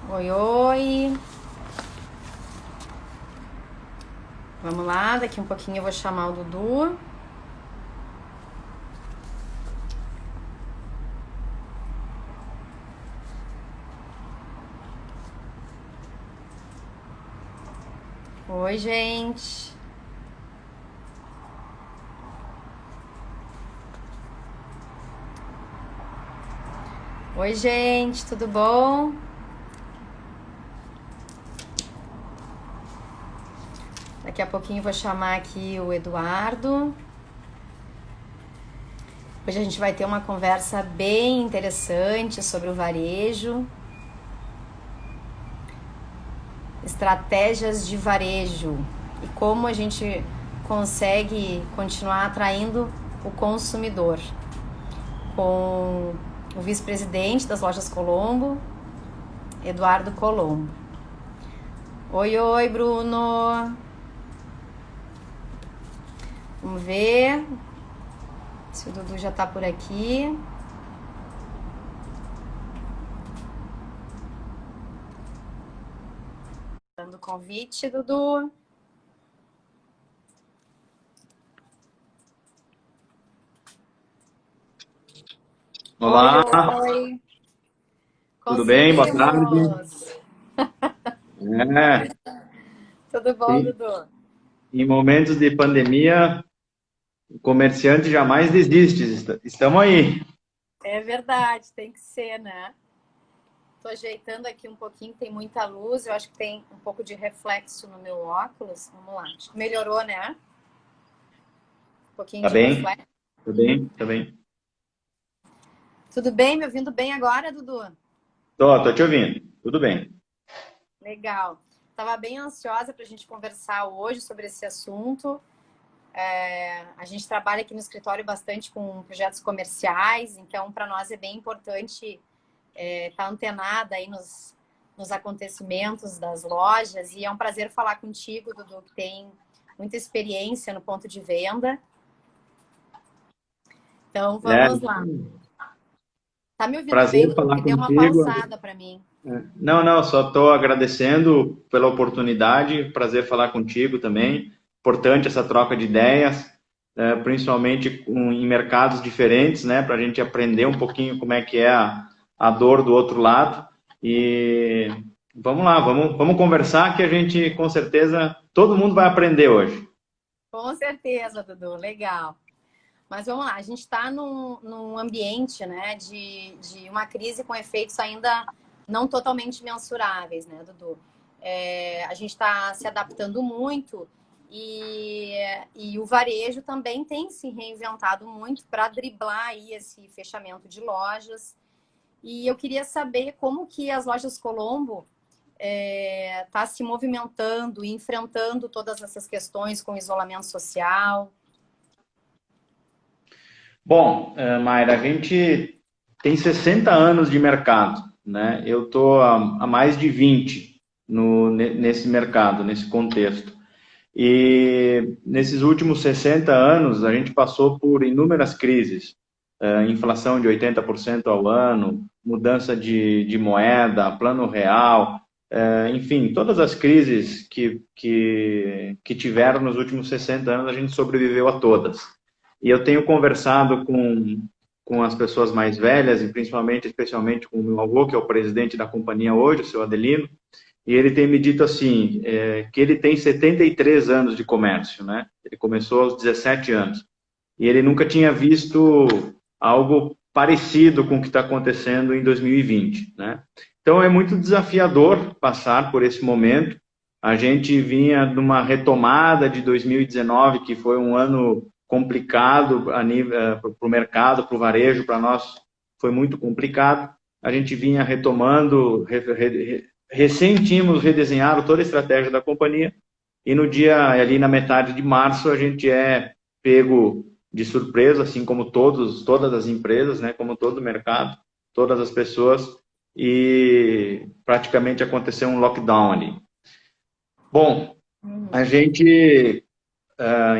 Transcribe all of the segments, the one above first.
Oi, oi. Vamos lá, daqui um pouquinho eu vou chamar o Dudu. Oi, gente. Oi, gente, tudo bom? Daqui a pouquinho eu vou chamar aqui o Eduardo. Hoje a gente vai ter uma conversa bem interessante sobre o varejo, estratégias de varejo e como a gente consegue continuar atraindo o consumidor. Com o vice-presidente das lojas Colombo, Eduardo Colombo. Oi, oi, Bruno. Vamos ver se o Dudu já tá por aqui. Dando convite, Dudu. Oi, Olá, oi. tudo bem? Boa tarde. Conseguimos! É, Tudo bom, em, Dudu? em momentos de pandemia, o comerciante jamais desiste. Estamos aí. É verdade, tem que ser, né? Tô ajeitando aqui um pouquinho, tem muita luz. Eu acho que tem um pouco de reflexo no meu óculos. Vamos lá. Acho que melhorou, né? Um pouquinho Tá de bem? reflexo. Tá bem? Tá bem. Tudo bem? Me ouvindo bem agora, Dudu? Tô te ouvindo. Tudo bem. Legal. Estava bem ansiosa para a gente conversar hoje sobre esse assunto. A gente trabalha aqui no escritório bastante com projetos comerciais, então para nós é bem importante estar antenada aí nos acontecimentos das lojas. E é um prazer falar contigo, Dudu, que tem muita experiência no ponto de venda. Então É, vamos lá. Tá me ouvindo bem, prazer Dudu? falar Que deu uma contigo. pausada para mim. Não, só estou agradecendo pela oportunidade. Prazer falar contigo também. Importante essa troca de ideias, principalmente em mercados diferentes, né, para a gente aprender um pouquinho como é que é a dor do outro lado. E vamos lá, vamos conversar que a gente, com certeza, todo mundo vai aprender hoje. Com certeza, Dudu. Legal. Mas vamos lá, a gente está num ambiente, né, de uma crise com efeitos ainda não totalmente mensuráveis, né, Dudu? A gente está se adaptando muito e, e o varejo também tem se reinventado muito para driblar aí esse fechamento de lojas. E eu queria saber como que as lojas Colombo está se movimentando e enfrentando todas essas questões com isolamento social. Bom, Mayra, a gente tem 60 anos de mercado, né? Eu estou há mais de 20 nesse mercado, nesse contexto. E nesses últimos 60 anos, a gente passou por inúmeras crises. Inflação de 80% ao ano, mudança de moeda, plano real, enfim, todas as crises que tiveram nos últimos 60 anos, a gente sobreviveu a todas. E eu tenho conversado com as pessoas mais velhas, e principalmente, especialmente com o meu avô, que é o presidente da companhia hoje, o seu Adelino, e ele tem me dito assim, que ele tem 73 anos de comércio, né? Ele começou aos 17 anos. E ele nunca tinha visto algo parecido com o que está acontecendo em 2020, né? Então é muito desafiador passar por esse momento. A gente vinha de uma retomada de 2019, que foi um ano complicado para o mercado, para o varejo, para nós foi muito complicado. A gente vinha retomando, recém tínhamos redesenhado toda a estratégia da companhia, e no dia, ali na metade de março, a gente é pego de surpresa, assim como todas as empresas, né, como todo o mercado, todas as pessoas, e praticamente aconteceu um lockdown ali. Bom, a gente,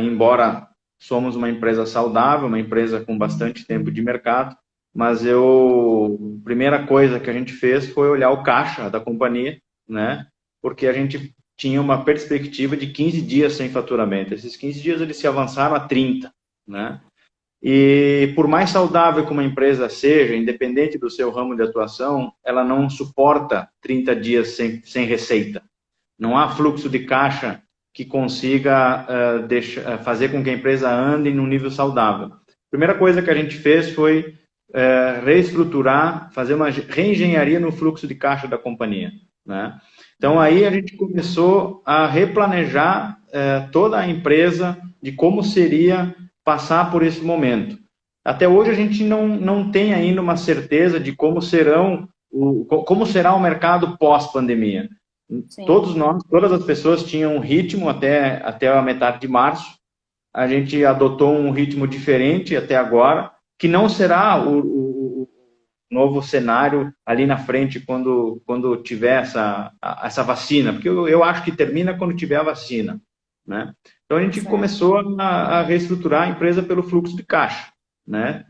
embora somos uma empresa saudável, uma empresa com bastante tempo de mercado, mas a primeira coisa que a gente fez foi olhar o caixa da companhia, né? Porque a gente tinha uma perspectiva de 15 dias sem faturamento. Esses 15 dias eles se avançaram a 30, né? E por mais saudável que uma empresa seja, independente do seu ramo de atuação, ela não suporta 30 dias sem receita. Não há fluxo de caixa que consiga fazer com que a empresa ande num nível saudável. A primeira coisa que a gente fez foi reestruturar, fazer uma reengenharia no fluxo de caixa da companhia, né? Então, aí a gente começou a replanejar toda a empresa de como seria passar por esse momento. Até hoje a gente não tem ainda uma certeza de como será o mercado pós-pandemia. Todas as pessoas tinham um ritmo até a metade de março. A gente adotou um ritmo diferente até agora, que não será o novo cenário ali na frente quando tiver essa vacina, porque eu acho que termina quando tiver a vacina, né? Então a gente começou a reestruturar a empresa pelo fluxo de caixa, né?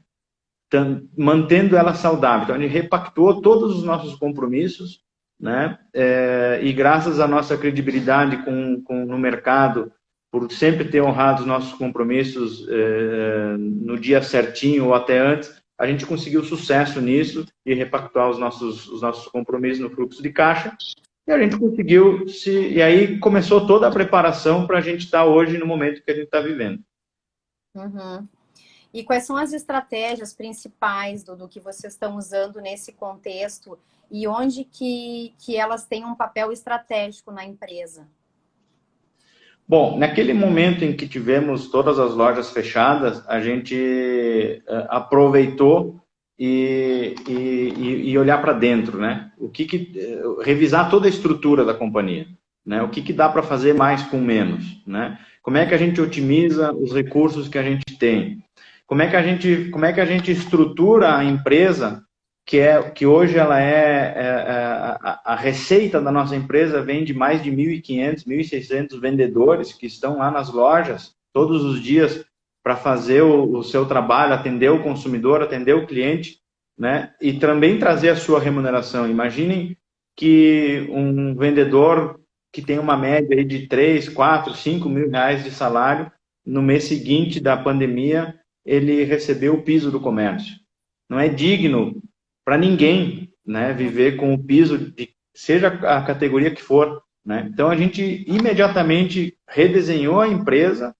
Mantendo ela saudável. Então a gente repactuou todos os nossos compromissos, né? E graças à nossa credibilidade no mercado, por sempre ter honrado os nossos compromissos no dia certinho ou até antes, a gente conseguiu sucesso nisso e repactuar os nossos compromissos no fluxo de caixa. E a gente conseguiu, e aí começou toda a preparação para a gente estar hoje no momento que a gente está vivendo. Uhum. E quais são as estratégias principais do que vocês estão usando nesse contexto e onde que elas têm um papel estratégico na empresa? Bom, naquele momento em que tivemos todas as lojas fechadas, a gente aproveitou e olhar para dentro, né? Revisar toda a estrutura da companhia, né? O que dá para fazer mais com menos, né? Como é que a gente otimiza os recursos que a gente tem? Como é que a gente estrutura a empresa que hoje ela a receita da nossa empresa vem de mais de 1.500, 1.600 vendedores que estão lá nas lojas todos os dias para fazer o seu trabalho, atender o consumidor, atender o cliente, né? E também trazer a sua remuneração. Imaginem que um vendedor que tem uma média aí de 3, 4, 5 mil reais de salário, no mês seguinte da pandemia, ele recebeu o piso do comércio. Não é digno para ninguém, né, viver com o piso, seja a categoria que for, né? Então, a gente imediatamente redesenhou a empresa,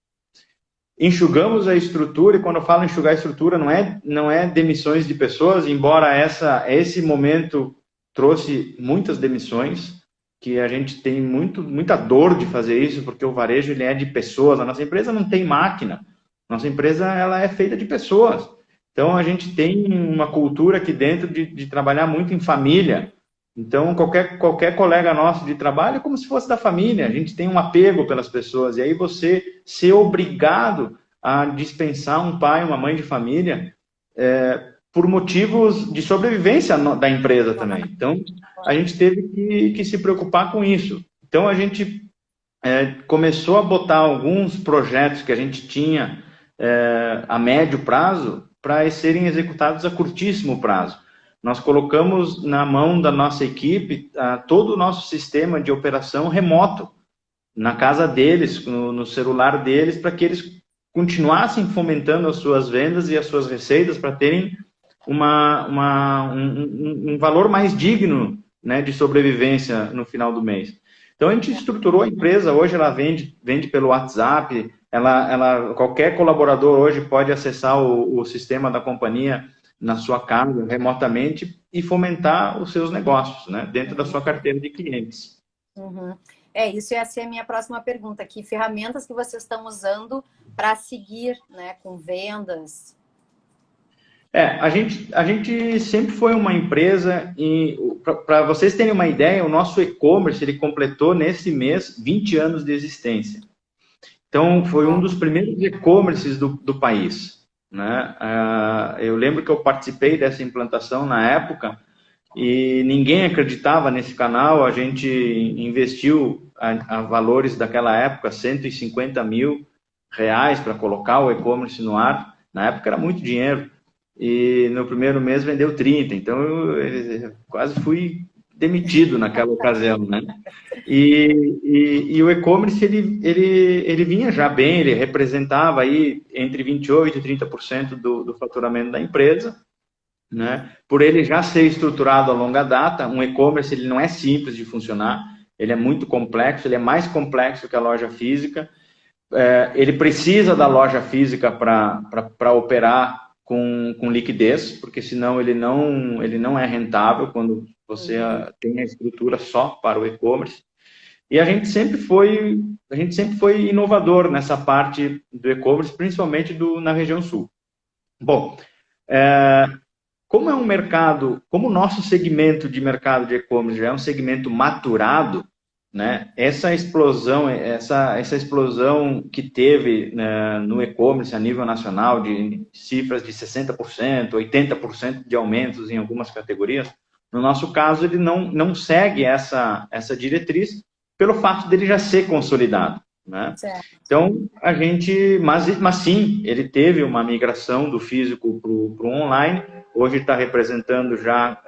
enxugamos a estrutura, e quando eu falo enxugar a estrutura, não é demissões de pessoas, embora esse momento trouxe muitas demissões, que a gente tem muita dor de fazer isso, porque o varejo ele é de pessoas, a nossa empresa não tem máquina, nossa empresa ela é feita de pessoas. Então, a gente tem uma cultura aqui dentro de trabalhar muito em família. Então, qualquer colega nosso de trabalho é como se fosse da família. A gente tem um apego pelas pessoas. E aí você ser obrigado a dispensar um pai, uma mãe de família por motivos de sobrevivência da empresa também. Então, a gente teve que se preocupar com isso. Então, a gente começou a botar alguns projetos que a gente tinha a médio prazo para serem executados a curtíssimo prazo. Nós colocamos na mão da nossa equipe todo o nosso sistema de operação remoto, na casa deles, no celular deles, para que eles continuassem fomentando as suas vendas e as suas receitas para terem um valor mais digno, né, de sobrevivência no final do mês. Então, a gente estruturou a empresa, hoje ela vende pelo WhatsApp, qualquer colaborador hoje pode acessar o sistema da companhia na sua casa, remotamente, e fomentar os seus negócios, né, dentro da sua carteira de clientes. Uhum. Isso ia ser a minha próxima pergunta. Que ferramentas que vocês estão usando para seguir, né, com vendas? A gente sempre foi uma empresa, para vocês terem uma ideia, o nosso e-commerce ele completou nesse mês 20 anos de existência. Então, foi um dos primeiros e-commerces do país, né? Eu lembro que eu participei dessa implantação na época e ninguém acreditava nesse canal. A gente investiu a valores daquela época, 150 mil reais para colocar o e-commerce no ar. Na época era muito dinheiro. e no primeiro mês vendeu 30. Então eu quase fui demitido naquela ocasião, né? E o e-commerce ele vinha já bem, ele representava aí entre 28% e 30% do faturamento da empresa, né? Por ele já ser estruturado a longa data, um e-commerce ele não é simples de funcionar, ele é muito complexo, ele é mais complexo que a loja física. Ele precisa da loja física para operar com liquidez, porque senão ele não é rentável quando você tem a estrutura só para o e-commerce. E a gente sempre foi inovador nessa parte do e-commerce, principalmente na região sul. Bom, como é um mercado, como o nosso segmento de mercado de e-commerce já é um segmento maturado, né? Essa explosão que teve, né, no e-commerce a nível nacional, de cifras de 60%, 80% de aumentos em algumas categorias, no nosso caso, ele não segue essa diretriz pelo fato dele já ser consolidado, né? Então, mas sim, ele teve uma migração do físico para o online. Hoje está representando já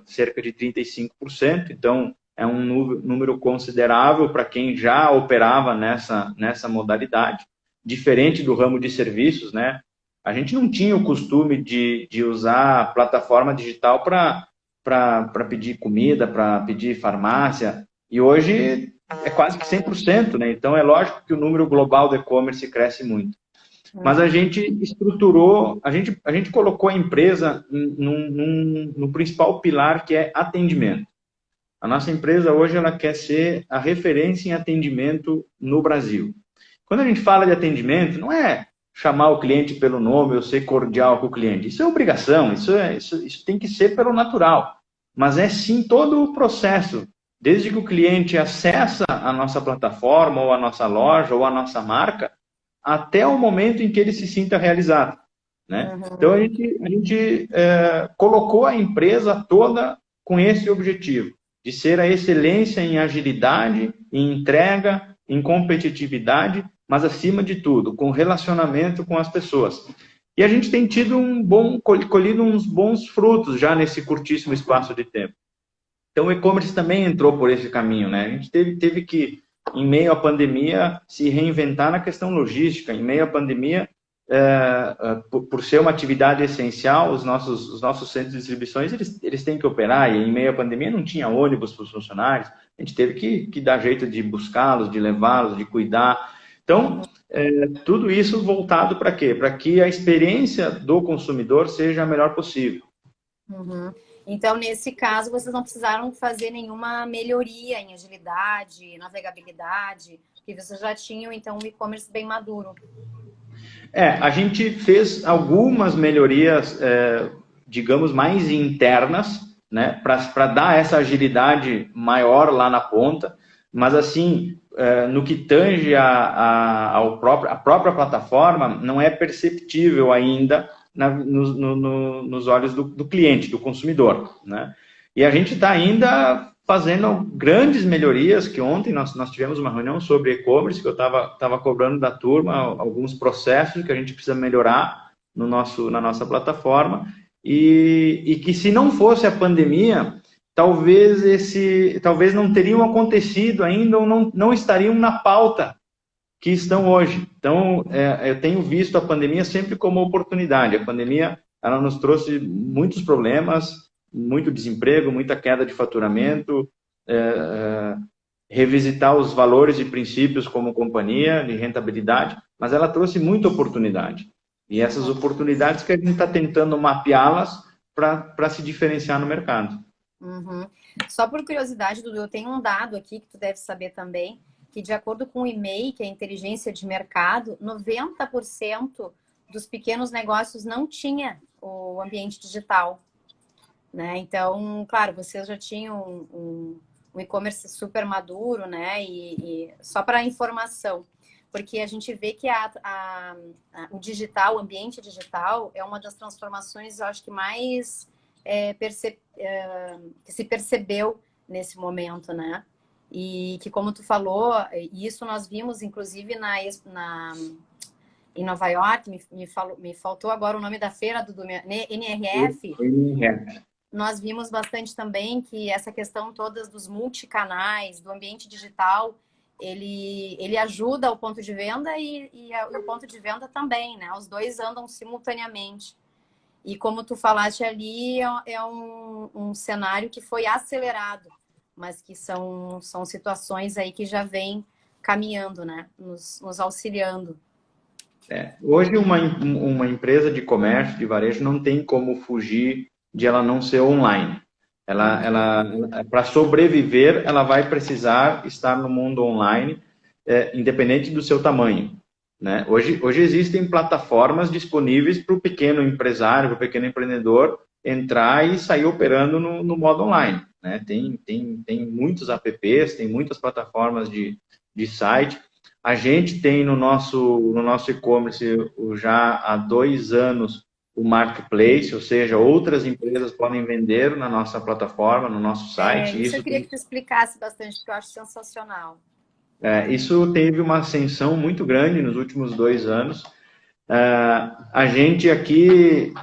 cerca de 35%, então é um número considerável para quem já operava nessa modalidade, diferente do ramo de serviços, né? A gente não tinha o costume de usar a plataforma digital para pedir comida, para pedir farmácia, e hoje é quase que 100%, né? Então é lógico que o número global do e-commerce cresce muito. Mas a gente estruturou, a gente colocou a empresa no principal pilar, que é atendimento. A nossa empresa hoje ela quer ser a referência em atendimento no Brasil. Quando a gente fala de atendimento, não é chamar o cliente pelo nome ou ser cordial com o cliente. Isso é obrigação, isso tem que ser pelo natural. Mas é sim todo o processo. Desde que o cliente acessa a nossa plataforma, ou a nossa loja, ou a nossa marca, até o momento em que ele se sinta realizado, né? Então, a gente colocou a empresa toda com esse objetivo, de ser a excelência em agilidade, em entrega, em competitividade, mas, acima de tudo, com relacionamento com as pessoas. E a gente tem tido colhido uns bons frutos já nesse curtíssimo espaço de tempo. Então, o e-commerce também entrou por esse caminho, né? A gente teve que, em meio à pandemia, se reinventar na questão logística. Em meio à pandemia, por ser uma atividade essencial, os nossos centros de distribuições, eles têm que operar, e em meio à pandemia não tinha ônibus para os funcionários, a gente teve que dar jeito de buscá-los, de levá-los, de cuidar. Então, tudo isso voltado para quê? Para que a experiência do consumidor seja a melhor possível. Então, nesse caso, vocês não precisaram fazer nenhuma melhoria em agilidade, navegabilidade, porque vocês já tinham, então, um e-commerce bem maduro. A gente fez algumas melhorias, digamos, mais internas, né, para dar essa agilidade maior lá na ponta, mas assim, no que tange a própria plataforma, não é perceptível ainda nos olhos do cliente, do consumidor, né? E a gente está ainda fazendo grandes melhorias, que ontem nós tivemos uma reunião sobre e-commerce, que eu estava cobrando da turma alguns processos que a gente precisa melhorar na nossa plataforma, e que, se não fosse a pandemia, talvez não teriam acontecido ainda, ou não estariam na pauta que estão hoje. Então, eu tenho visto a pandemia sempre como oportunidade. A pandemia, ela nos trouxe muitos problemas, muito desemprego, muita queda de faturamento, revisitar os valores e princípios como companhia, de rentabilidade, mas ela trouxe muita oportunidade. E essas oportunidades que a gente está tentando mapeá-las para se diferenciar no mercado. Só por curiosidade, Dudu, eu tenho um dado aqui que tu deve saber também, que, de acordo com o IMEI, que é a inteligência de mercado, 90% dos pequenos negócios não tinha o ambiente digital, né? Então, claro, vocês já tinham um e-commerce super maduro, né? E só para informação, porque a gente vê que o digital, o ambiente digital, é uma das transformações, eu acho que mais que se percebeu nesse momento, né? E que, como tu falou, isso nós vimos, inclusive, em Nova York, me faltou agora o nome da feira do NRF. Nós vimos bastante também que essa questão todas dos multicanais, do ambiente digital, ele ajuda o ponto de venda e o ponto de venda também, né? Os dois andam simultaneamente. E como tu falaste ali, é um cenário que foi acelerado, mas que são situações aí que já vêm caminhando, né? Nos auxiliando. Hoje uma empresa de comércio, de varejo, não tem como fugir de ela não ser online. Para sobreviver, ela vai precisar estar no mundo online, independente do seu tamanho. Né? Hoje existem plataformas disponíveis para o pequeno empresário, para o pequeno empreendedor entrar e sair operando no modo online. Né? Tem muitos apps, tem muitas plataformas de site. A gente tem no nosso e-commerce já há 2 anos o Marketplace, ou seja, outras empresas podem vender na nossa plataforma, no nosso site. Isso eu queria que tu explicasse bastante, porque eu acho sensacional. Isso teve uma ascensão muito grande nos últimos 2 anos. A gente aqui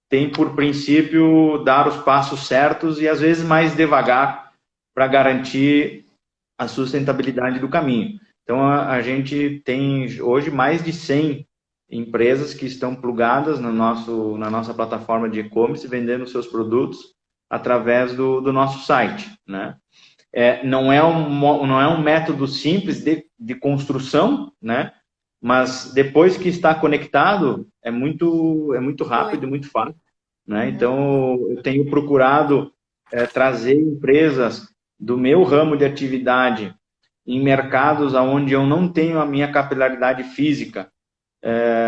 tem por princípio dar os passos certos e às vezes mais devagar para garantir a sustentabilidade do caminho. Então, a gente tem hoje mais de 100 empresas que estão plugadas na nossa plataforma de e-commerce, vendendo seus produtos através do nosso site. Né? Não é um método simples de construção, né? Mas depois que está conectado, é muito rápido e muito fácil. Né? Então, eu tenho procurado trazer empresas do meu ramo de atividade em mercados onde eu não tenho a minha capilaridade física.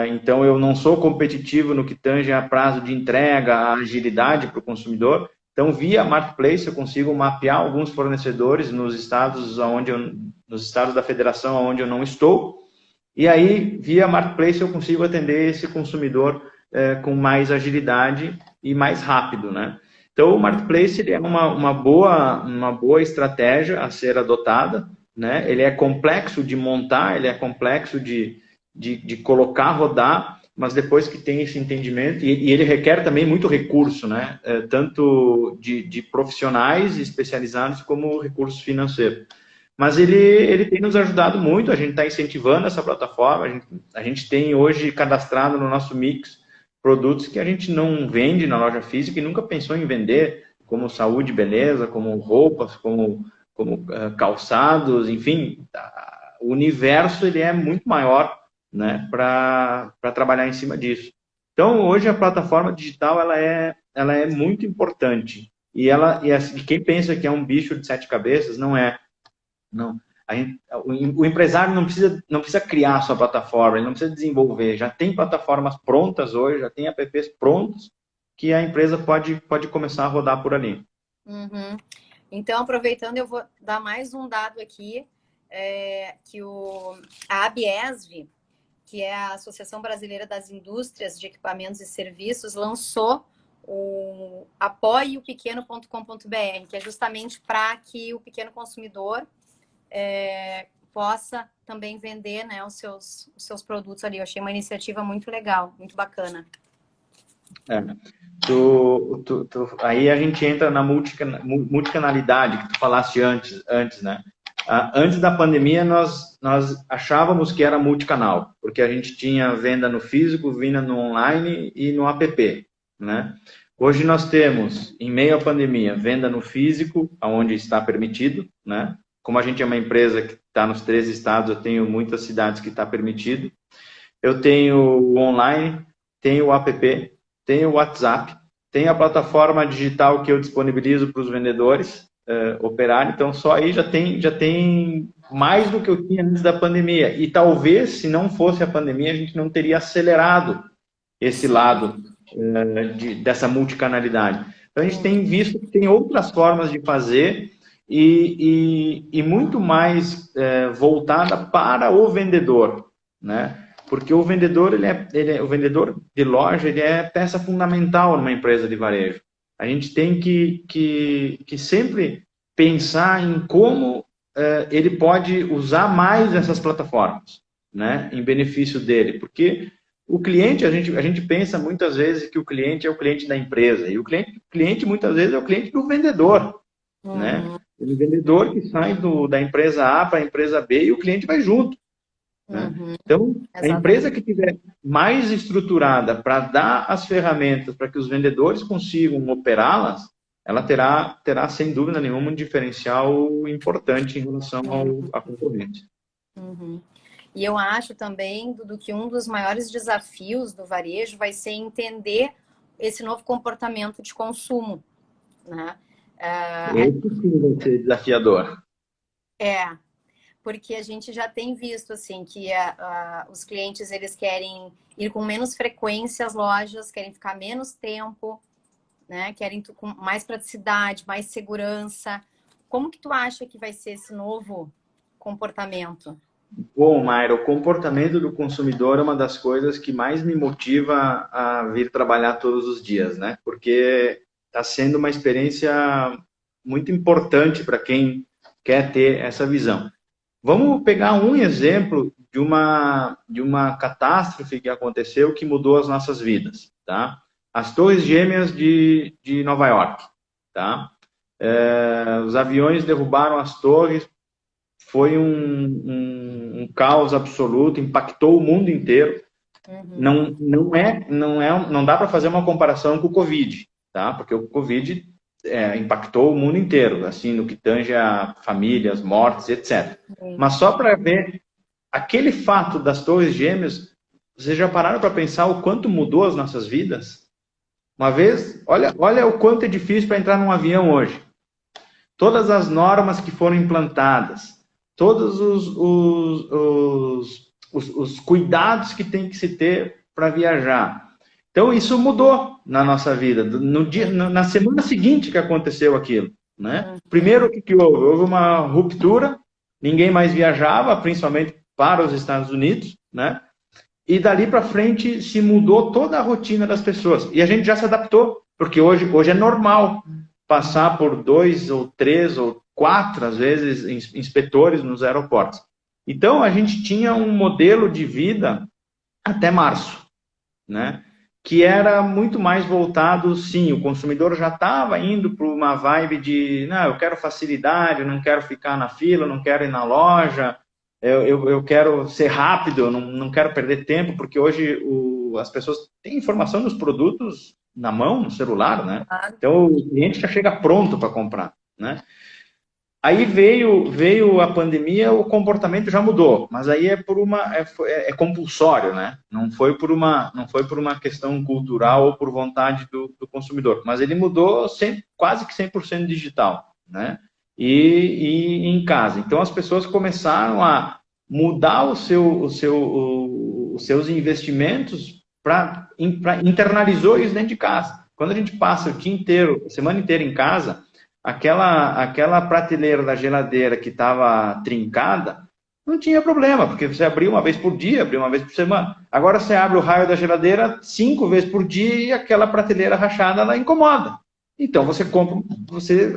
Então, eu não sou competitivo no que tange a prazo de entrega, a agilidade para o consumidor. Então, via Marketplace, eu consigo mapear alguns fornecedores nos estados da federação onde eu não estou. E aí, via Marketplace, eu consigo atender esse consumidor com mais agilidade e mais rápido, né? Então, o Marketplace ele é uma boa estratégia a ser adotada, né? Ele é complexo de montar, ele é complexo de colocar, rodar, mas depois que tem esse entendimento, e ele requer também muito recurso, né? Tanto de profissionais especializados como recursos financeiros. Mas ele tem nos ajudado muito, a gente está incentivando essa plataforma, a gente tem hoje cadastrado no nosso mix produtos que a gente não vende na loja física e nunca pensou em vender, como saúde e beleza, como roupas, como calçados, enfim, o universo ele é muito maior, né, para trabalhar em cima disso. Então, hoje a plataforma digital ela é muito importante e quem pensa que é um bicho de 7 cabeças, não é. Não. O empresário não precisa criar a sua plataforma, ele não precisa desenvolver. Já tem plataformas prontas hoje, já tem apps prontos que a empresa pode começar a rodar por ali. Uhum. Então, aproveitando, eu vou dar mais um dado aqui, que a ABESV, que é a Associação Brasileira das Indústrias de Equipamentos e Serviços, lançou o apoieopequeno.com.br, que é justamente para que o pequeno consumidor possa também vender, né, os seus produtos ali. Eu achei uma iniciativa muito legal, muito bacana. Aí a gente entra na multicanalidade que tu falaste antes, né? Antes da pandemia, nós achávamos que era multicanal, porque a gente tinha venda no físico, venda no online e no app, né? Hoje nós temos, em meio à pandemia, venda no físico, onde está permitido, né? Como a gente é uma empresa que está nos 13 estados, eu tenho muitas cidades que está permitido. Eu tenho o online, tenho o app, tenho o WhatsApp, tenho a plataforma digital que eu disponibilizo para os vendedores operarem. Então, só aí já tem mais do que eu tinha antes da pandemia. E talvez, se não fosse a pandemia, a gente não teria acelerado esse lado dessa multicanalidade. Então, a gente tem visto que tem outras formas de fazer e muito mais voltada para o vendedor, né? Porque o vendedor, o vendedor de loja, ele é peça fundamental numa empresa de varejo. A gente tem que sempre pensar em como ele pode usar mais essas plataformas, né, em benefício dele, porque o cliente, a gente pensa muitas vezes que o cliente é o cliente da empresa, e o cliente muitas vezes é o cliente do vendedor, né? Uhum, O vendedor que sai da empresa A para a empresa B e o cliente vai junto, né? uhum, Então, a empresa exatamente. que tiver mais estruturada para dar as ferramentas para que os vendedores consigam operá-las, ela terá, sem dúvida nenhuma, um diferencial importante em relação à concorrência. Uhum. E eu acho também, Dudu, que um dos maiores desafios do varejo vai ser entender esse novo comportamento de consumo, né? Esse sim vai ser desafiador. É, porque a gente já tem visto assim que os clientes eles querem ir com menos frequência às lojas, querem ficar menos tempo, né? Querem com mais praticidade, mais segurança. Como que tu acha que vai ser esse novo comportamento? Bom, Mayra, o comportamento do consumidor é uma das coisas que mais me motiva a vir trabalhar todos os dias, né? Porque está sendo uma experiência muito importante para quem quer ter essa visão. Vamos pegar um exemplo de uma catástrofe que aconteceu que mudou as nossas vidas, tá? As Torres Gêmeas de Nova York, tá? Os aviões derrubaram as torres, foi um caos absoluto, impactou o mundo inteiro. Uhum. Não dá para fazer uma comparação com o Covid, tá? Porque o Covid impactou o mundo inteiro, assim, no que tange a famílias, mortes, etc. Sim. Mas só para ver aquele fato das Torres Gêmeas, vocês já pararam para pensar o quanto mudou as nossas vidas? Uma vez, olha o quanto é difícil para entrar num avião hoje. Todas as normas que foram implantadas, todos os cuidados que tem que se ter para viajar. Então, isso mudou na nossa vida. Na semana seguinte que aconteceu aquilo, né? Primeiro, o que houve? Houve uma ruptura, ninguém mais viajava, principalmente para os Estados Unidos, né? E dali para frente se mudou toda a rotina das pessoas. E a gente já se adaptou, porque hoje é normal passar por 2 ou 3 ou 4, às vezes, inspetores nos aeroportos. Então, a gente tinha um modelo de vida até março, né? Que era muito mais voltado, sim, o consumidor já estava indo para uma vibe de, não, eu quero facilidade, eu não quero ficar na fila, eu não quero ir na loja, eu quero ser rápido, eu não quero perder tempo, porque hoje as pessoas têm informação dos produtos na mão, no celular, né? Então o cliente já chega pronto para comprar, né? Aí veio a pandemia, o comportamento já mudou, mas aí é compulsório, né? Não foi por uma questão cultural ou por vontade do consumidor, mas ele mudou quase que 100% digital, né? E em casa. Então as pessoas começaram a mudar os seus investimentos para internalizou isso dentro de casa. Quando a gente passa o dia inteiro, a semana inteira em casa, aquela prateleira da geladeira que estava trincada, não tinha problema, porque você abria uma vez por dia, abria uma vez por semana. Agora você abre o raio da geladeira 5 vezes por dia e aquela prateleira rachada, ela incomoda. Então você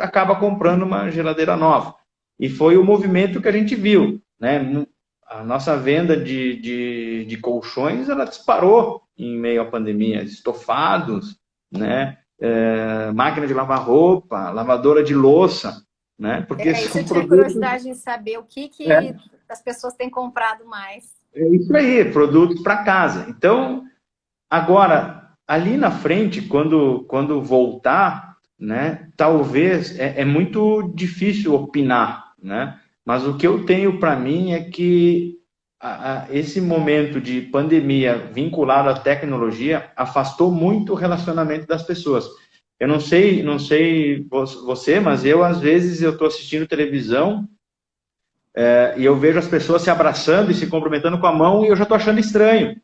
acaba comprando uma geladeira nova. E foi o movimento que a gente viu, né? A nossa venda de colchões, ela disparou em meio à pandemia, estofados, né? Máquina de lavar roupa, lavadora de louça, né? Porque Isso são eu tinha produtos. curiosidade em saber o que É, as pessoas têm comprado mais. é isso aí, produtos para casa. Então, agora, ali na frente, quando voltar, né? Talvez é muito difícil opinar, né? Mas o que eu tenho para mim é que esse momento de pandemia vinculado à tecnologia afastou muito o relacionamento das pessoas. Eu não sei você, mas às vezes eu estou assistindo televisão e eu vejo as pessoas se abraçando e se cumprimentando com a mão e eu já estou achando estranho,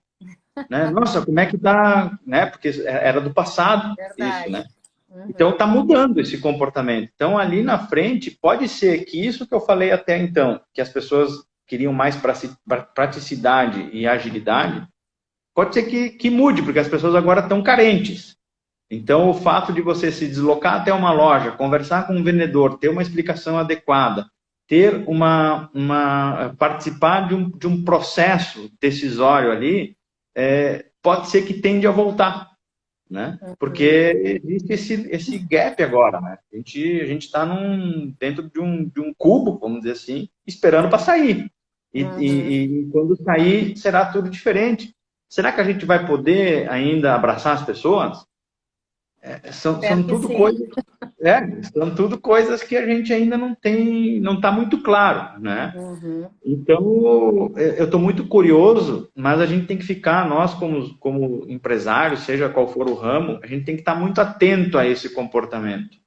né? Nossa, como é que tá, né? Porque era do passado isso, Verdade. né? Então está mudando esse comportamento. Então ali na frente pode ser que isso que eu falei até então, que as pessoas queriam mais praticidade e agilidade, pode ser que mude, porque as pessoas agora estão carentes. Então, o fato de você se deslocar até uma loja, conversar com um vendedor, ter uma explicação adequada, ter participar de um processo decisório ali, pode ser que tende a voltar, né? Porque existe esse gap agora, né? A gente está dentro de um cubo, vamos dizer assim, esperando para sair. E quando sair, será tudo diferente. Será que a gente vai poder ainda abraçar as pessoas? São tudo coisas, são tudo coisas que a gente ainda não está muito claro, né? Então, eu estou muito curioso, mas a gente tem que ficar, nós como empresários, seja qual for o ramo, a gente tem que estar muito atento a esse comportamento,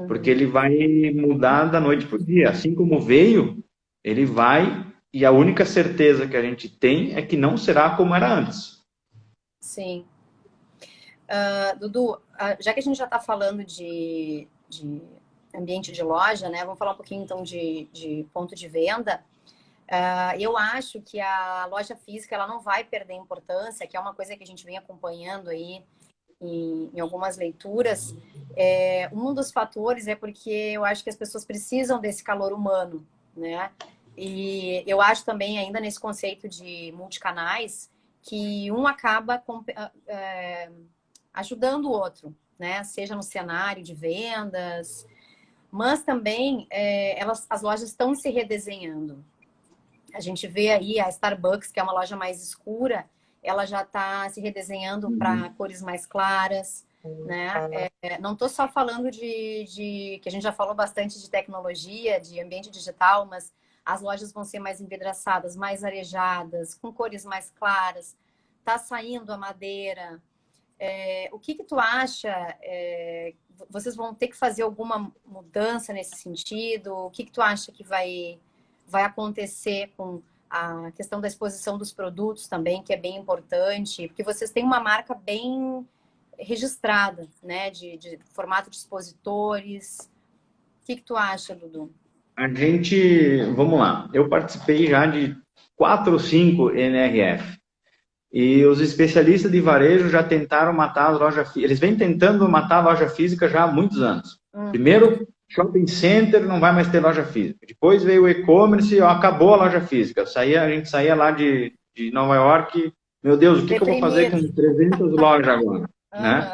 porque ele vai mudar da noite para o dia. Assim como veio, ele vai, e a única certeza que a gente tem é que não será como era antes. Sim. Dudu, já que a gente já está falando de ambiente de loja, né? Vamos falar um pouquinho então de ponto de venda. Eu acho que a loja física ela não vai perder importância, que é uma coisa que a gente vem acompanhando aí em algumas leituras. Um dos fatores é porque eu acho que as pessoas precisam desse calor humano, né? E eu acho também, ainda nesse conceito de multicanais, que um acaba ajudando o outro, né? Seja no cenário de vendas, mas também as lojas estão se redesenhando. A gente vê aí a Starbucks, que é uma loja mais escura, ela já está se redesenhando para cores mais claras, né? Não estou só falando que a gente já falou bastante de tecnologia, de ambiente digital, mas as lojas vão ser mais envidraçadas, mais arejadas, com cores mais claras. Está saindo a madeira. O que tu acha? Vocês vão ter que fazer alguma mudança nesse sentido? O que tu acha que vai acontecer com a questão da exposição dos produtos também, que é bem importante? Porque vocês têm uma marca bem registrada, né? De formato de expositores. O que tu acha, Dudu? Vamos lá, eu participei já de 4 ou 5 NRF. E os especialistas de varejo já tentaram matar a loja física. Eles vêm tentando matar a loja física já há muitos anos. Primeiro, shopping center não vai mais ter loja física. Depois veio o e-commerce, acabou a loja física. A gente saía lá de Nova York, meu Deus, o que eu vou fazer com 300 lojas agora? Né?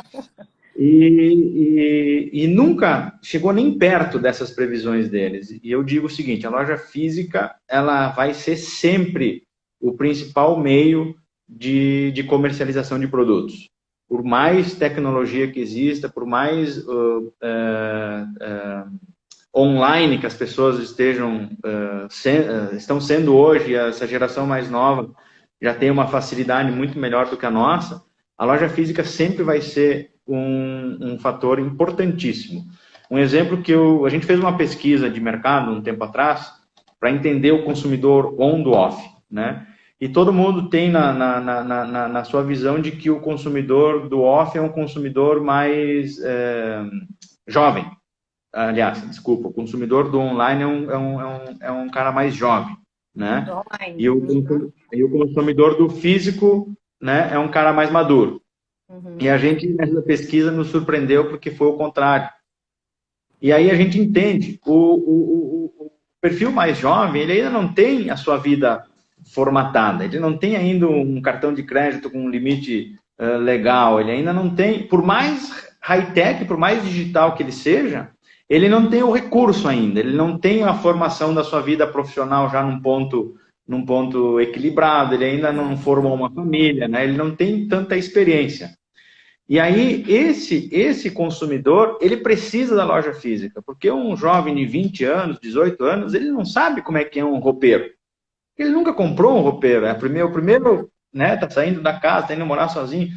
E nunca chegou nem perto dessas previsões deles. E eu digo o seguinte, a loja física ela vai ser sempre o principal meio de comercialização de produtos. Por mais tecnologia que exista, por mais online que as pessoas estão sendo hoje, essa geração mais nova já tem uma facilidade muito melhor do que a nossa, a loja física sempre vai ser um fator importantíssimo. Um exemplo que a gente fez uma pesquisa de mercado um tempo atrás para entender o consumidor on do off, né? E todo mundo tem na sua visão de que o consumidor do off é um consumidor mais jovem. Aliás, desculpa, o consumidor do online é um cara mais jovem, né? E o consumidor do físico, né, é um cara mais maduro. E a gente, nessa pesquisa, nos surpreendeu porque foi o contrário. E aí a gente entende, o perfil mais jovem, ele ainda não tem a sua vida formatada, ele não tem ainda um cartão de crédito com um limite legal, ele ainda não tem, por mais high-tech, por mais digital que ele seja, ele não tem o recurso ainda, ele não tem a formação da sua vida profissional já num ponto equilibrado, ele ainda não formou uma família, né? Ele não tem tanta experiência. E aí, esse consumidor, ele precisa da loja física, porque um jovem de 20 anos, 18 anos, ele não sabe como é que é um roupeiro. Ele nunca comprou um roupeiro, o primeiro, né, tá saindo da casa, tá indo morar sozinho.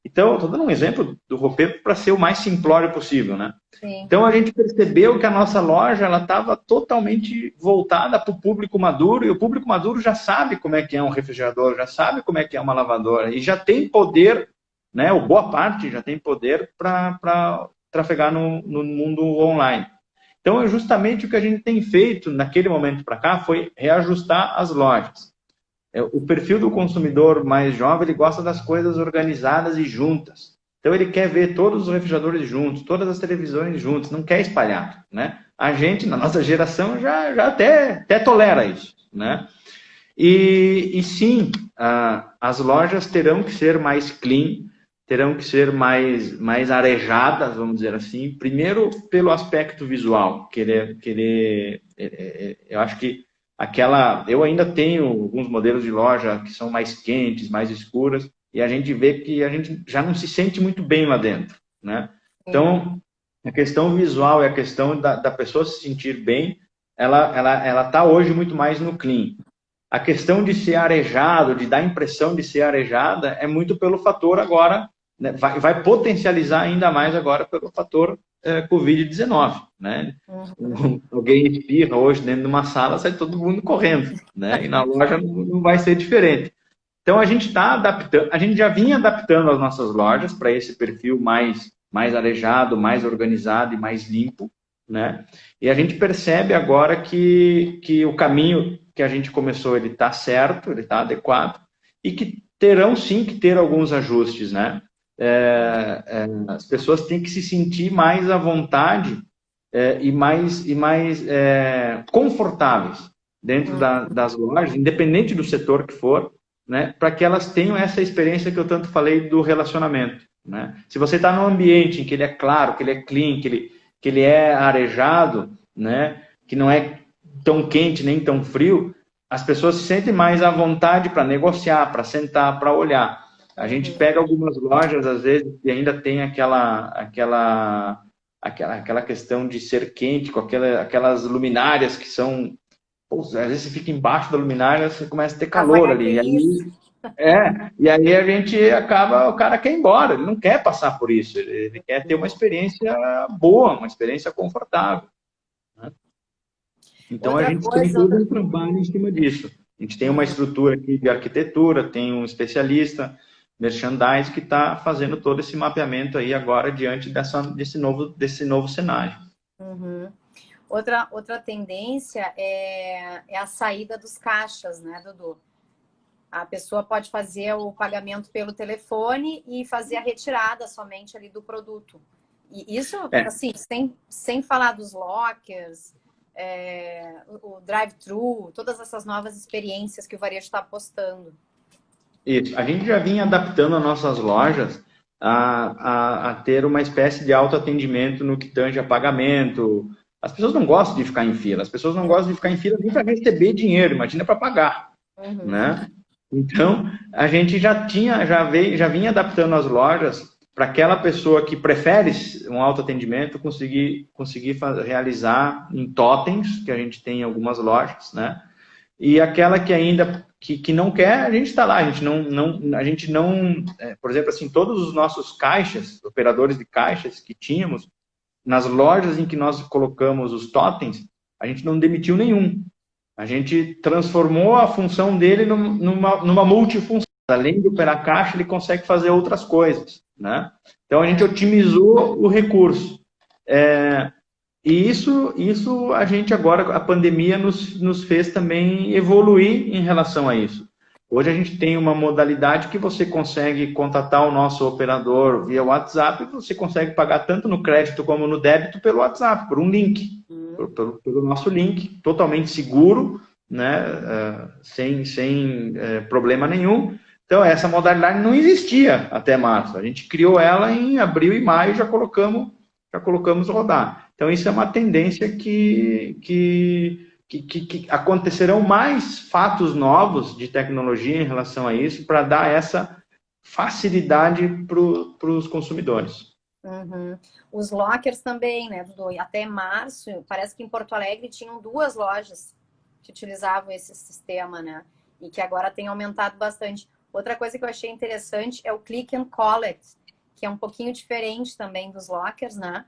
Então, estou dando um exemplo do roupeiro para ser o mais simplório possível, né? Sim. Então, a gente percebeu que a nossa loja, ela estava totalmente voltada para o público maduro, e o público maduro já sabe como é que é um refrigerador, já sabe como é que é uma lavadora, e já tem poder, né, ou boa parte já tem poder para trafegar no mundo online. Então, justamente o que a gente tem feito naquele momento para cá foi reajustar as lojas. O perfil do consumidor mais jovem, ele gosta das coisas organizadas e juntas. Então ele quer ver todos os refrigeradores juntos, todas as televisões juntos, não quer espalhar, né? A gente, na nossa geração, já até tolera isso, né? E sim, as lojas terão que ser mais clean, terão que ser mais arejadas, vamos dizer assim. Primeiro, pelo aspecto visual. Eu acho que eu ainda tenho alguns modelos de loja que são mais quentes, mais escuras, e a gente vê que a gente já não se sente muito bem lá dentro, né? Então, a questão visual e a questão da pessoa se sentir bem, ela está hoje muito mais no clean. A questão de ser arejado, de dar a impressão de ser arejada, é muito pelo fator agora, né, vai potencializar ainda mais agora pelo fator Covid-19, né? Alguém espirra hoje dentro de uma sala, sai todo mundo correndo, né? E na loja não vai ser diferente. Então a gente está adaptando, a gente já vinha adaptando as nossas lojas para esse perfil mais arejado, mais organizado e mais limpo, né? E a gente percebe agora que o caminho que a gente começou, ele está certo, ele está adequado, e que terão sim que ter alguns ajustes, né? As pessoas têm que se sentir mais à vontade e mais confortáveis dentro das lojas, independente do setor que for, né? Para que elas tenham essa experiência que eu tanto falei do relacionamento, né? Se você está num ambiente em que ele é claro, que ele é clean, que ele é arejado, né? Que não é tão quente nem tão frio, as pessoas se sentem mais à vontade para negociar, para sentar, para olhar. A gente pega algumas lojas, às vezes, e ainda tem aquela questão de ser quente, com aquelas luminárias que são... Pô, às vezes você fica embaixo da luminária, você começa a ter calor ali. E aí a gente acaba, o cara quer ir embora, ele não quer passar por isso, ele quer ter uma experiência boa, uma experiência confortável, né? Então a gente tem todo um trabalho em cima disso. A gente tem uma estrutura aqui de arquitetura, tem um especialista, merchandise, que está fazendo todo esse mapeamento aí agora diante desse novo cenário. Outra tendência é a saída dos caixas, né, Dudu? A pessoa pode fazer o pagamento pelo telefone e fazer a retirada somente ali do produto. E isso, assim, sem falar dos lockers, o drive-thru, todas essas novas experiências que o varejo está apostando. Isso. A gente já vinha adaptando as nossas lojas a ter uma espécie de autoatendimento no que tange a pagamento. As pessoas não gostam de ficar em fila. As pessoas não gostam de ficar em fila nem para receber dinheiro, imagina para pagar, né? Então, a gente já vinha adaptando as lojas para aquela pessoa que prefere um autoatendimento conseguir realizar em totens, que a gente tem em algumas lojas, né? E aquela que ainda que não quer, a gente está lá. A gente não, por exemplo, assim, todos os nossos caixas, operadores de caixas que tínhamos, nas lojas em que nós colocamos os totens, a gente não demitiu nenhum. A gente transformou a função dele numa multifunção. Além de operar caixa, ele consegue fazer outras coisas, né? Então, a gente otimizou o recurso. E isso a gente agora, a pandemia nos fez também evoluir em relação a isso. Hoje a gente tem uma modalidade que você consegue contatar o nosso operador via WhatsApp, e você consegue pagar tanto no crédito como no débito pelo WhatsApp, por um link, pelo nosso link, totalmente seguro, né? Sem problema nenhum. Então, essa modalidade não existia até março. A gente criou ela em abril e maio, já colocamos rodar. Então, isso é uma tendência que acontecerão mais fatos novos de tecnologia em relação a isso, para dar essa facilidade para os consumidores. Os lockers também, né, Dudu? Até março, parece que em Porto Alegre tinham 2 lojas que utilizavam esse sistema, né? E que agora tem aumentado bastante. Outra coisa que eu achei interessante é o Click and Collect, que é um pouquinho diferente também dos lockers, né?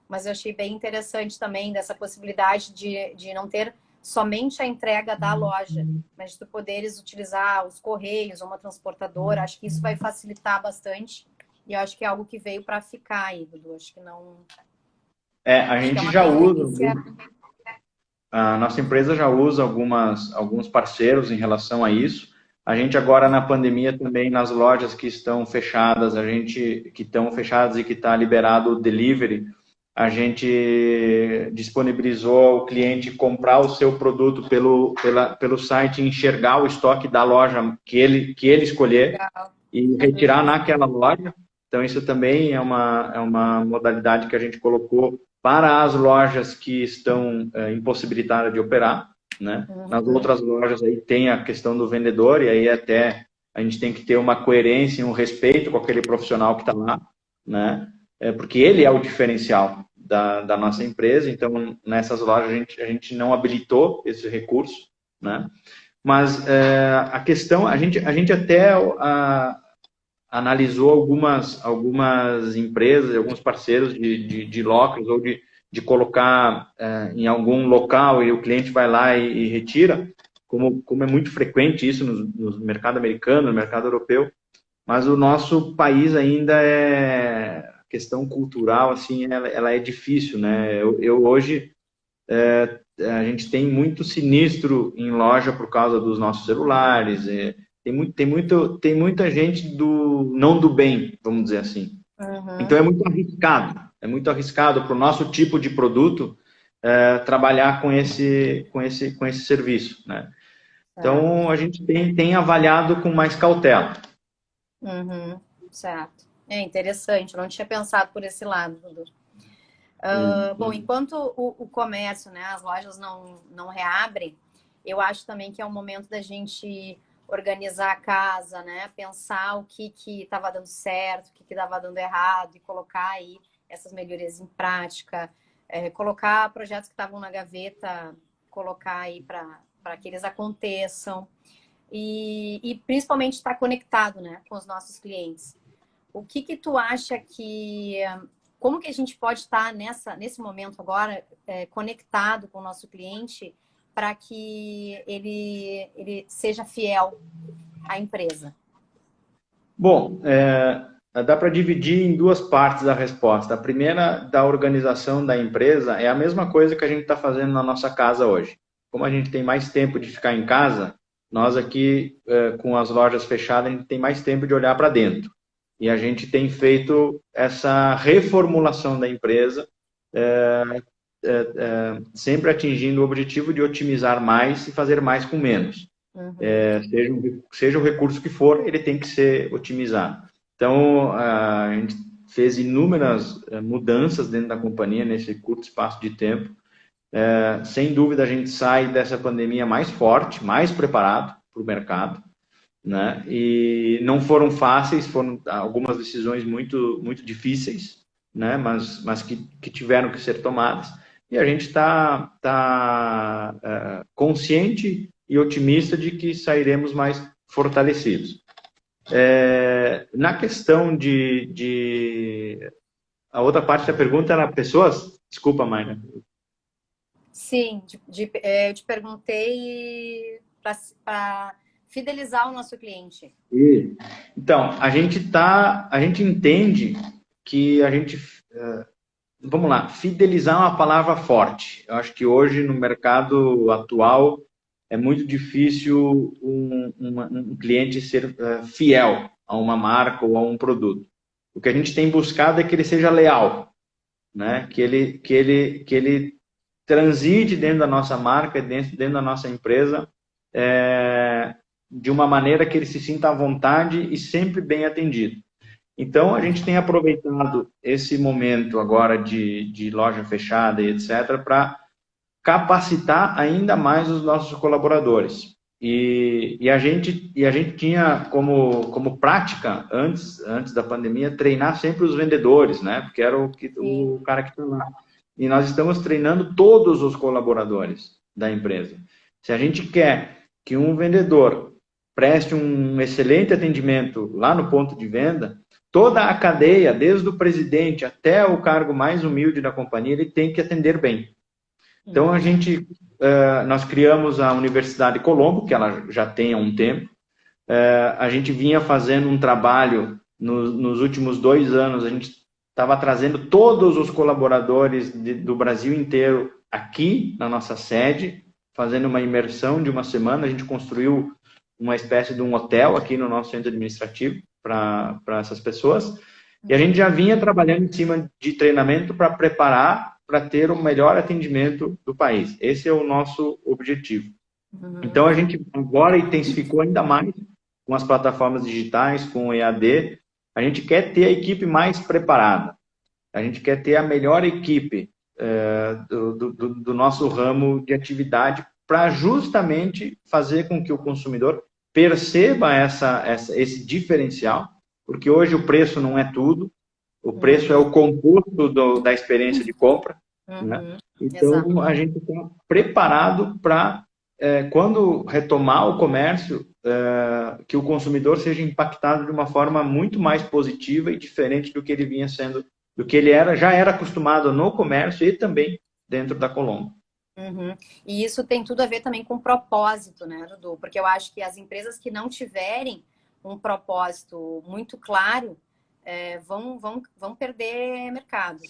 Mas eu achei bem interessante também dessa possibilidade de não ter somente a entrega da loja, mas de tu poderes utilizar os correios ou uma transportadora. Acho que isso vai facilitar bastante. E eu acho que é algo que veio para ficar aí, Dudu. Acho que não... A gente já usa... A nossa empresa já usa alguns parceiros em relação a isso. A gente agora na pandemia também, nas lojas que estão fechadas, que estão fechadas e que está liberado o delivery, a gente disponibilizou o cliente comprar o seu produto pelo site, enxergar o estoque da loja que ele escolher Legal. e retirar naquela loja. Então, isso também é uma modalidade que a gente colocou para as lojas que estão impossibilitadas de operar, né? Nas outras lojas aí tem a questão do vendedor, e aí até a gente tem que ter uma coerência e um respeito com aquele profissional que está lá, né? Porque ele é o diferencial da nossa empresa. Então, nessas lojas a gente não habilitou esse recurso, né? Mas a questão, a gente até analisou algumas empresas, alguns parceiros de lockers ou de colocar em algum local e o cliente vai lá e retira, como é muito frequente isso no mercado americano, no mercado europeu, mas o nosso país ainda questão cultural, assim, ela é difícil, né? Eu hoje, a gente tem muito sinistro em loja por causa dos nossos celulares, tem muita gente não do bem, vamos dizer assim. Então é muito arriscado para o nosso tipo de produto trabalhar com esse serviço, né? Então a gente tem avaliado com mais cautela. Certo. É interessante, eu não tinha pensado por esse lado, Dudu. Bom, enquanto o comércio, né, as lojas não reabrem, eu acho também que é um momento da gente organizar a casa, né, pensar o que estava dando certo, o que estava dando errado e colocar aí essas melhorias em prática, colocar projetos que estavam na gaveta, colocar aí para que eles aconteçam e principalmente estar conectado, né, com os nossos clientes. O que tu acha como que a gente pode estar nesse momento agora conectado com o nosso cliente para que ele seja fiel à empresa? Bom, dá para dividir em duas partes a resposta. A primeira, da organização da empresa, é a mesma coisa que a gente está fazendo na nossa casa hoje. Como a gente tem mais tempo de ficar em casa, nós aqui, com as lojas fechadas, a gente tem mais tempo de olhar para dentro. E a gente tem feito essa reformulação da empresa, sempre atingindo o objetivo de otimizar mais e fazer mais com menos. Seja o recurso que for, ele tem que ser otimizado. Então, a gente fez inúmeras mudanças dentro da companhia nesse curto espaço de tempo. Sem dúvida, a gente sai dessa pandemia mais forte, mais preparado para o mercado, né? E não foram fáceis, foram algumas decisões muito, muito difíceis, né? Mas que tiveram que ser tomadas. E a gente está consciente e otimista de que sairemos mais fortalecidos. Na questão a outra parte da pergunta era pessoas? Desculpa, Mayra. Sim, eu te perguntei para fidelizar o nosso cliente. Então, a gente entende que vamos lá, fidelizar é uma palavra forte. Eu acho que hoje, no mercado atual, é muito difícil um cliente ser fiel a uma marca ou a um produto. O que a gente tem buscado é que ele seja leal, né? Que ele transite dentro da nossa marca, dentro da nossa empresa, de uma maneira que ele se sinta à vontade e sempre bem atendido. Então, a gente tem aproveitado esse momento agora de loja fechada e etc. para capacitar ainda mais os nossos colaboradores. E a gente tinha como prática, antes da pandemia, treinar sempre os vendedores, né? Porque era o cara que está lá. E nós estamos treinando todos os colaboradores da empresa. Se a gente quer que um vendedor preste um excelente atendimento lá no ponto de venda, toda a cadeia, desde o presidente até o cargo mais humilde da companhia, ele tem que atender bem. Então, nós criamos a Universidade Colombo, que ela já tem há um tempo. A gente vinha fazendo um trabalho, nos últimos 2 anos, a gente estava trazendo todos os colaboradores do Brasil inteiro aqui na nossa sede, fazendo uma imersão de uma semana. A gente construiu uma espécie de um hotel aqui no nosso centro administrativo para essas pessoas. E a gente já vinha trabalhando em cima de treinamento para preparar para ter o melhor atendimento do país. Esse é o nosso objetivo. Então, a gente agora intensificou ainda mais com as plataformas digitais, com o EAD. A gente quer ter a equipe mais preparada. A gente quer ter a melhor equipe do nosso ramo de atividade para justamente fazer com que o consumidor perceba esse diferencial, porque hoje o preço não é tudo, o preço é o composto da experiência de compra, né? Então, exato, a gente está preparado para, quando retomar o comércio, que o consumidor seja impactado de uma forma muito mais positiva e diferente do que ele vinha sendo, do que ele já era acostumado no comércio e também dentro da Colombo. E isso tem tudo a ver também com propósito, né, Dudu? Porque eu acho que as empresas que não tiverem um propósito muito claro vão perder mercado.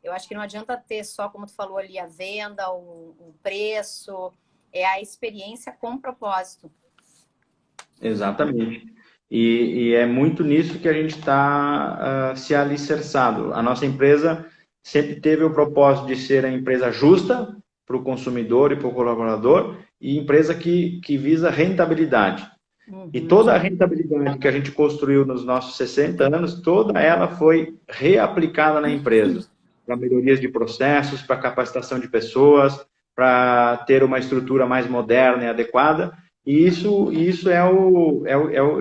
Eu acho que não adianta ter só, como tu falou ali, a venda, o preço, é a experiência com propósito. Exatamente. E é muito nisso que a gente está se alicerçado. A nossa empresa sempre teve o propósito de ser a empresa justa para o consumidor e para o colaborador e empresa que visa rentabilidade. E toda a rentabilidade que a gente construiu nos nossos 60 anos, toda ela foi reaplicada na empresa, para melhorias de processos, para capacitação de pessoas, para ter uma estrutura mais moderna e adequada. E isso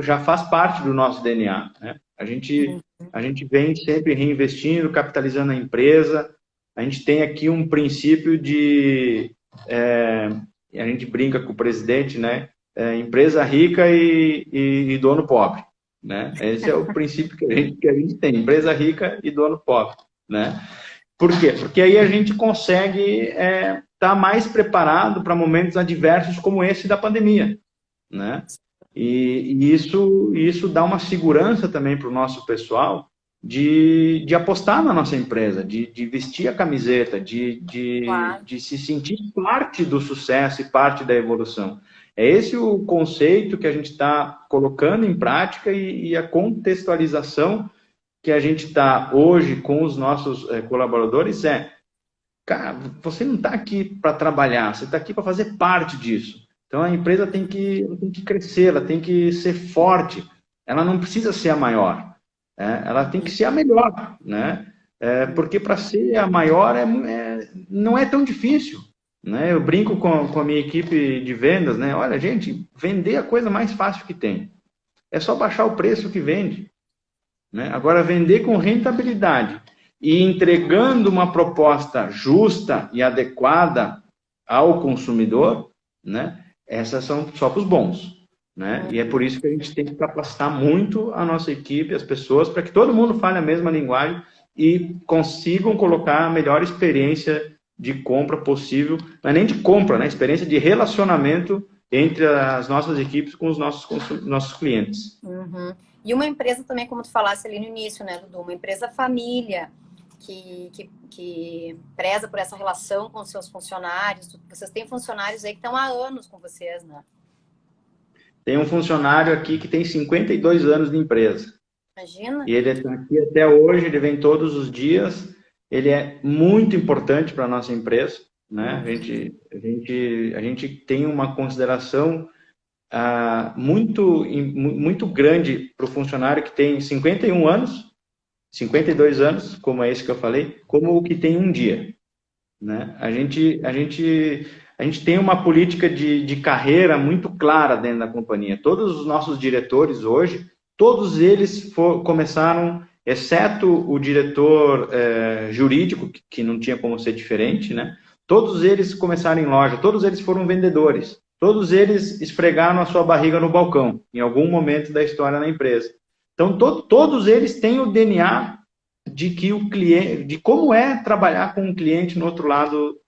já faz parte do nosso DNA, né? A gente vem sempre reinvestindo, capitalizando a empresa. A gente tem aqui um princípio a gente brinca com o presidente, né? Empresa rica e dono pobre, né? Esse é o princípio que a gente tem, empresa rica e dono pobre, né? Por quê? Porque aí a gente consegue estar mais preparado para momentos adversos como esse da pandemia, né? E isso dá uma segurança também para o nosso pessoal de apostar na nossa empresa, de vestir a camiseta, Claro. de se sentir parte do sucesso e parte da evolução. É esse o conceito que a gente está colocando em prática e a contextualização que a gente está hoje com os nossos colaboradores cara, você não está aqui para trabalhar, você está aqui para fazer parte disso. Então a empresa tem que crescer, ela tem que ser forte, ela não precisa ser a maior, ela tem que ser a melhor, né? Porque para ser a maior não é tão difícil. Né? Eu brinco com a minha equipe de vendas, né? Olha, gente, vender é a coisa mais fácil que tem. É só baixar o preço que vende. Né? Agora, vender com rentabilidade e entregando uma proposta justa e adequada ao consumidor, né? Essas são só para os bons. Né? E é por isso que a gente tem que capacitar muito a nossa equipe, as pessoas, para que todo mundo fale a mesma linguagem e consigam colocar a melhor experiência de compra possível, não é nem de compra, né? Experiência de relacionamento entre as nossas equipes com os nossos clientes. E uma empresa também, como tu falasse ali no início, né, Dudu? Uma empresa família que preza por essa relação com os seus funcionários. Vocês têm funcionários aí que estão há anos com vocês, né? Tem um funcionário aqui que tem 52 anos de empresa. Imagina. E ele está aqui até hoje, ele vem todos os dias. Ele é muito importante para a nossa empresa, né? A gente tem uma consideração muito grande para o funcionário que tem 51 anos, 52 anos, como é esse que eu falei, como o que tem um dia, né? A gente tem uma política de carreira muito clara dentro da companhia. Todos os nossos diretores hoje, todos eles começaram, exceto o diretor jurídico, que não tinha como ser diferente, né? Todos eles começaram em loja, todos eles foram vendedores, todos eles esfregaram a sua barriga no balcão, em algum momento da história na empresa. Então, todos eles têm o DNA de que o cliente, de como é trabalhar com um cliente no outro lado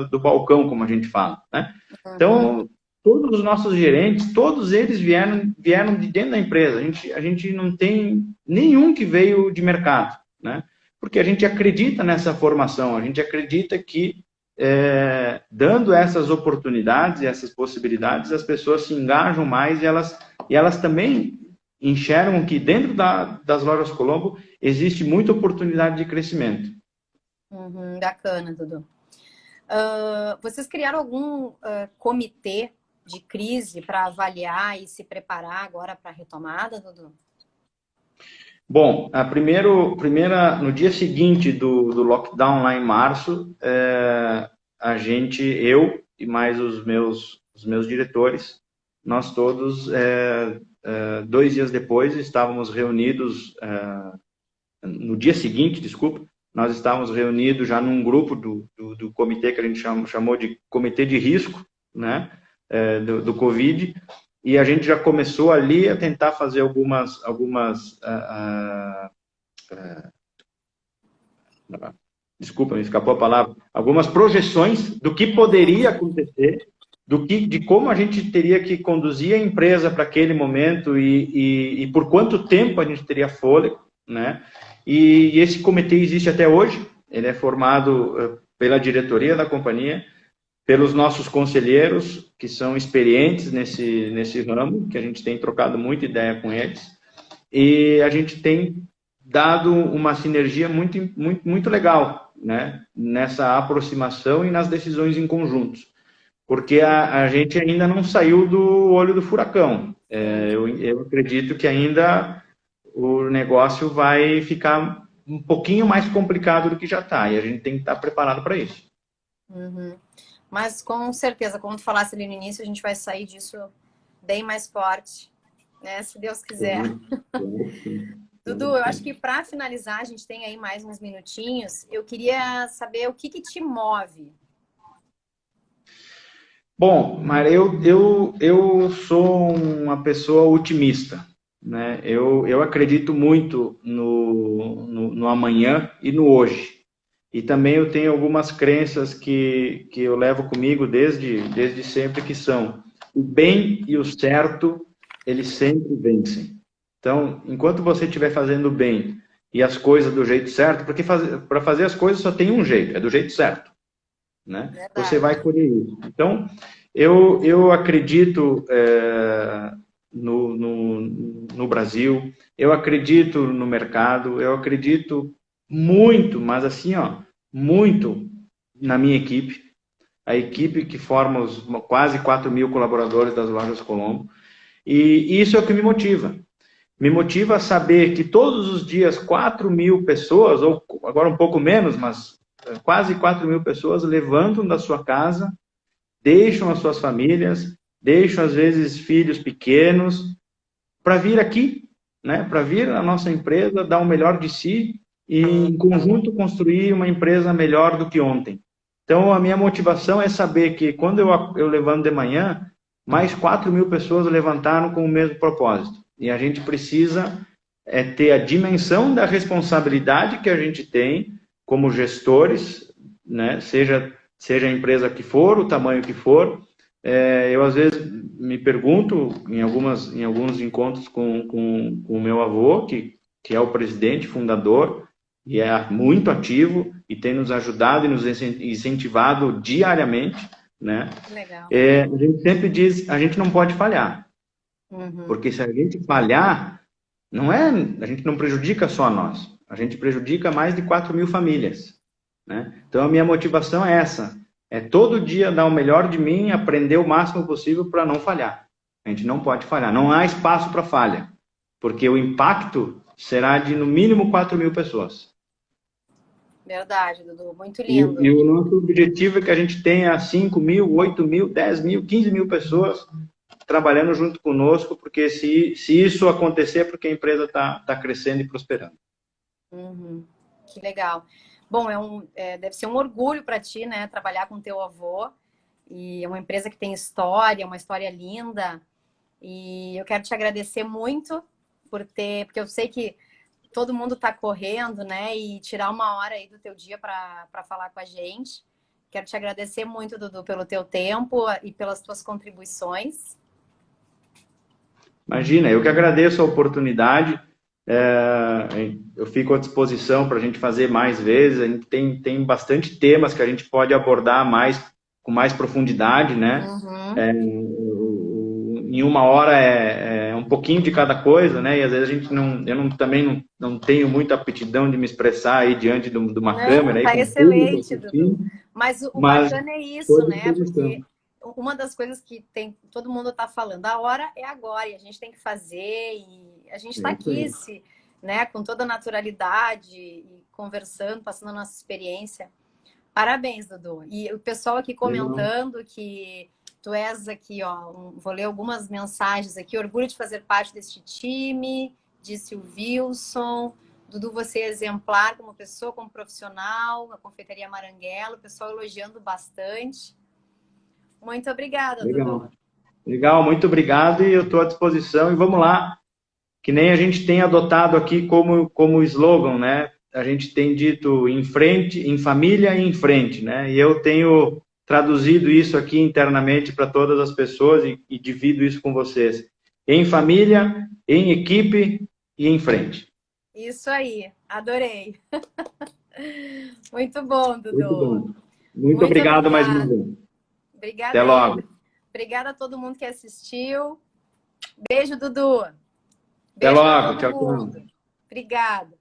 do balcão, como a gente fala, né? Então, todos os nossos gerentes, todos eles vieram de dentro da empresa. A gente não tem nenhum que veio de mercado, né? Porque a gente acredita nessa formação, a gente acredita que dando essas oportunidades e essas possibilidades, as pessoas se engajam mais e elas também enxergam que dentro das lojas Colombo existe muita oportunidade de crescimento. Bacana, Dudu. Vocês criaram algum comitê de crise para avaliar e se preparar agora para a retomada, Dudu? Bom, no dia seguinte do lockdown lá em março, eu e mais os meus diretores, nós todos, 2 dias depois, estávamos reunidos, no dia seguinte, desculpa, nós estávamos reunidos já num grupo do comitê que a gente chamou de comitê de risco, né, do Covid, e a gente já começou ali a tentar fazer desculpa, me escapou a palavra, algumas projeções do que poderia acontecer, de como a gente teria que conduzir a empresa para aquele momento e por quanto tempo a gente teria fôlego, né? E esse comitê existe até hoje, ele é formado pela diretoria da companhia, pelos nossos conselheiros, que são experientes nesse ramo, que a gente tem trocado muita ideia com eles, e a gente tem dado uma sinergia muito, muito, muito legal, né, nessa aproximação e nas decisões em conjuntos, porque a gente ainda não saiu do olho do furacão. Eu acredito que ainda o negócio vai ficar um pouquinho mais complicado do que já está, e a gente tem que estar preparado para isso. Mas com certeza, como tu falasse ali no início, a gente vai sair disso bem mais forte, né? Se Deus quiser. Dudu, eu acho que para finalizar, a gente tem aí mais uns minutinhos, eu queria saber o que te move. Bom, Mara, eu sou uma pessoa otimista, né? Eu acredito muito no amanhã e no hoje. E também eu tenho algumas crenças que eu levo comigo desde sempre, que são o bem e o certo, eles sempre vencem. Então, enquanto você estiver fazendo bem e as coisas do jeito certo, porque para fazer as coisas só tem um jeito, é do jeito certo, né? Você vai colher isso. Então, eu acredito no Brasil, eu acredito no mercado, eu acredito muito, mas assim, ó, muito na minha equipe, a equipe que forma os quase 4.000 colaboradores das lojas Colombo, e isso é o que me motiva. Me motiva a saber que todos os dias 4.000 pessoas, ou agora um pouco menos, mas quase 4.000 pessoas levantam da sua casa, deixam as suas famílias, deixam às vezes filhos pequenos, para vir aqui, né? Para vir na nossa empresa, dar o melhor de si e, em conjunto, construir uma empresa melhor do que ontem. Então, a minha motivação é saber que, quando eu levanto de manhã, mais 4.000 pessoas levantaram com o mesmo propósito. E a gente precisa ter a dimensão da responsabilidade que a gente tem como gestores, né? Seja a empresa que for, o tamanho que for. Eu, às vezes, me pergunto, em alguns encontros com o meu avô, que é o presidente, fundador, e é muito ativo e tem nos ajudado e nos incentivado diariamente, né? Legal. A gente sempre diz, a gente não pode falhar. Porque se a gente falhar, a gente não prejudica só nós, a gente prejudica mais de 4.000 famílias, né? Então a minha motivação é essa, é todo dia dar o melhor de mim, aprender o máximo possível para não falhar. A gente não pode falhar, não há espaço para falha, porque o impacto será de no mínimo 4.000 pessoas. Verdade, Dudu, muito lindo. E o nosso objetivo é que a gente tenha 5.000, 8.000, 10.000, 15.000 pessoas trabalhando junto conosco, porque se isso acontecer é porque a empresa está crescendo e prosperando. Que legal. Bom, deve ser um orgulho para ti, né, trabalhar com teu avô, e é uma empresa que tem história, uma história linda, e eu quero te agradecer muito porque eu sei que todo mundo está correndo, né, e tirar uma hora aí do teu dia para falar com a gente. Quero te agradecer muito, Dudu, pelo teu tempo e pelas tuas contribuições. Imagina, eu que agradeço a oportunidade. Eu fico à disposição para a gente fazer mais vezes. A gente tem bastante temas que a gente pode abordar com mais profundidade, né? Em uma hora é um pouquinho de cada coisa, né? E às vezes a gente também não tenho muita aptidão de me expressar aí diante de uma câmera. Tá Aí, excelente, Dudu. Mas o mas bacana é isso, né? Porque uma das coisas que todo mundo está falando, a hora é agora, e a gente tem que fazer, e a gente está aqui, né, com toda a naturalidade, e conversando, passando a nossa experiência. Parabéns, Dudu. E o pessoal aqui comentando que tu és aqui, ó, vou ler algumas mensagens aqui, orgulho de fazer parte deste time, disse o Wilson. Dudu, você é exemplar como pessoa, como profissional, a Confeitaria Maranguelo, o pessoal elogiando bastante. Muito obrigada, Dudu. Legal, muito obrigado e eu estou à disposição. E vamos lá, que nem a gente tem adotado aqui como slogan, né? A gente tem dito em frente, em família e em frente, né? E eu tenho traduzido isso aqui internamente para todas as pessoas e divido isso com vocês. Em família, em equipe e em frente. Isso aí, adorei. Muito bom, Dudu. Muito bom. Muito obrigado mais uma vez. Obrigada. Até logo. Obrigada a todo mundo que assistiu. Beijo, Dudu. Até logo. Tchau, tchau. Obrigada.